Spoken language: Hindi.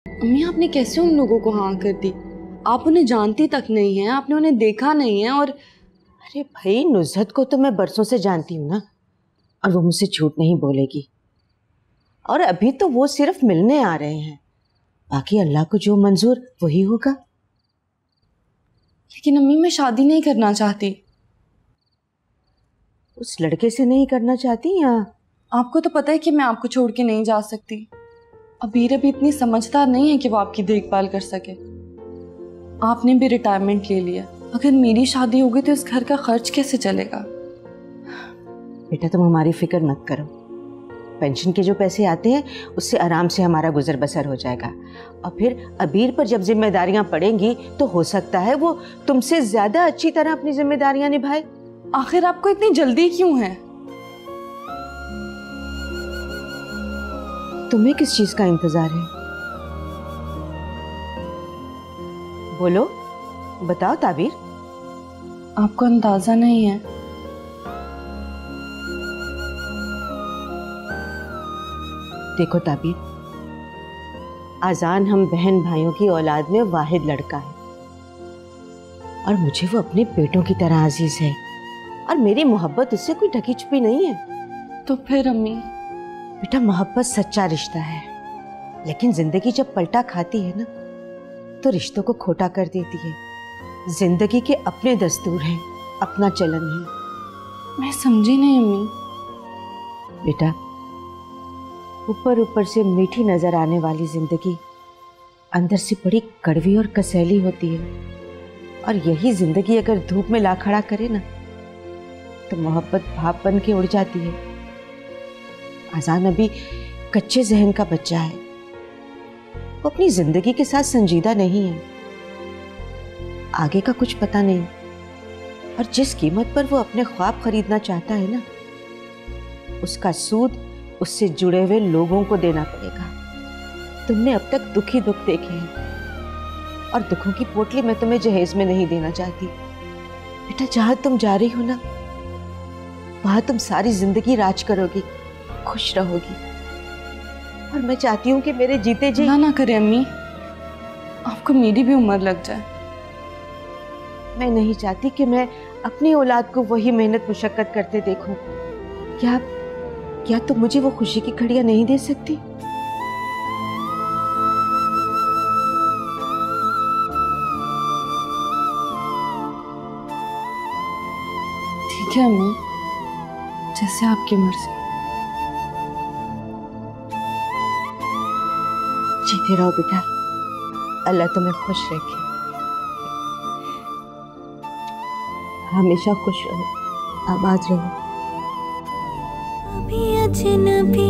अम्मी आपने कैसे उन लोगों को हाँ कर दी? आप उन्हें जानती तक नहीं हैं, आपने उन्हें देखा नहीं है। और अरे भाई, नुज़हत को तो मैं बरसों से जानती हूँ ना, और वो मुझसे झूठ नहीं बोलेगी। और अभी तो वो सिर्फ मिलने आ रहे हैं, बाकी अल्लाह को जो मंजूर वही होगा। लेकिन अम्मी मैं शादी नहीं करना चाहती। उस लड़के से नहीं करना चाहती या? आपको तो पता है कि मैं आपको छोड़ के नहीं जा सकती। अबीर अभी इतनी समझदार नहीं है कि वो आपकी देखभाल कर सके। आपने भी रिटायरमेंट ले लिया, अगर मेरी शादी होगी तो इस घर का खर्च कैसे चलेगा? बेटा तुम हमारी फिक्र मत करो, पेंशन के जो पैसे आते हैं उससे आराम से हमारा गुजर बसर हो जाएगा। और फिर अबीर पर जब जिम्मेदारियां पड़ेंगी तो हो सकता है वो तुमसे ज्यादा अच्छी तरह अपनी जिम्मेदारियां निभाए। आखिर आपको इतनी जल्दी क्यों है? तुम्हें किस चीज का इंतजार है? बोलो, बताओ ताबीर। आपको अंदाजा नहीं है। देखो ताबीर, आजान हम बहन भाइयों की औलाद में वाहिद लड़का है, और मुझे वो अपने बेटों की तरह अजीज है, और मेरी मोहब्बत उससे कोई ढकी छुपी नहीं है। तो फिर अम्मी? बेटा मोहब्बत सच्चा रिश्ता है, लेकिन जिंदगी जब पलटा खाती है ना तो रिश्तों को खोटा कर देती है। जिंदगी के अपने दस्तूर हैं, अपना चलन है। मैं समझी नहीं अम्मी। बेटा ऊपर ऊपर से मीठी नजर आने वाली जिंदगी अंदर से बड़ी कड़वी और कसैली होती है, और यही जिंदगी अगर धूप में ला खड़ा करे ना तो मोहब्बत भाप बन के उड़ जाती है। आजान अभी कच्चे जहन का बच्चा है, वो अपनी जिंदगी के साथ संजीदा नहीं है, आगे का कुछ पता नहीं, और जिस कीमत पर वो अपने ख्वाब खरीदना चाहता है ना उसका सूद उससे जुड़े हुए लोगों को देना पड़ेगा। तुमने अब तक दुख ही दुख देखे हैं, और दुखों की पोटली मैं तुम्हें जहेज में नहीं देना चाहती। बेटा जहां तुम जा रही हो ना वहां तुम सारी जिंदगी राज करोगी, खुश रहोगी, और मैं चाहती हूँ कि मेरे जीते जी ना करे अम्मी, आपको मेरी भी उम्र लग जाए। मैं नहीं चाहती कि मैं अपनी औलाद को वही मेहनत मुशक्कत करते देखूं। क्या तुम मुझे वो खुशी की घड़ियां नहीं दे सकती? ठीक है अम्मी, जैसे आपकी मर्जी। जीते रहो बेटा, अल्लाह तुम्हें खुश रखे, हमेशा खुश रहो, आबाद रहो। अभी अजनबी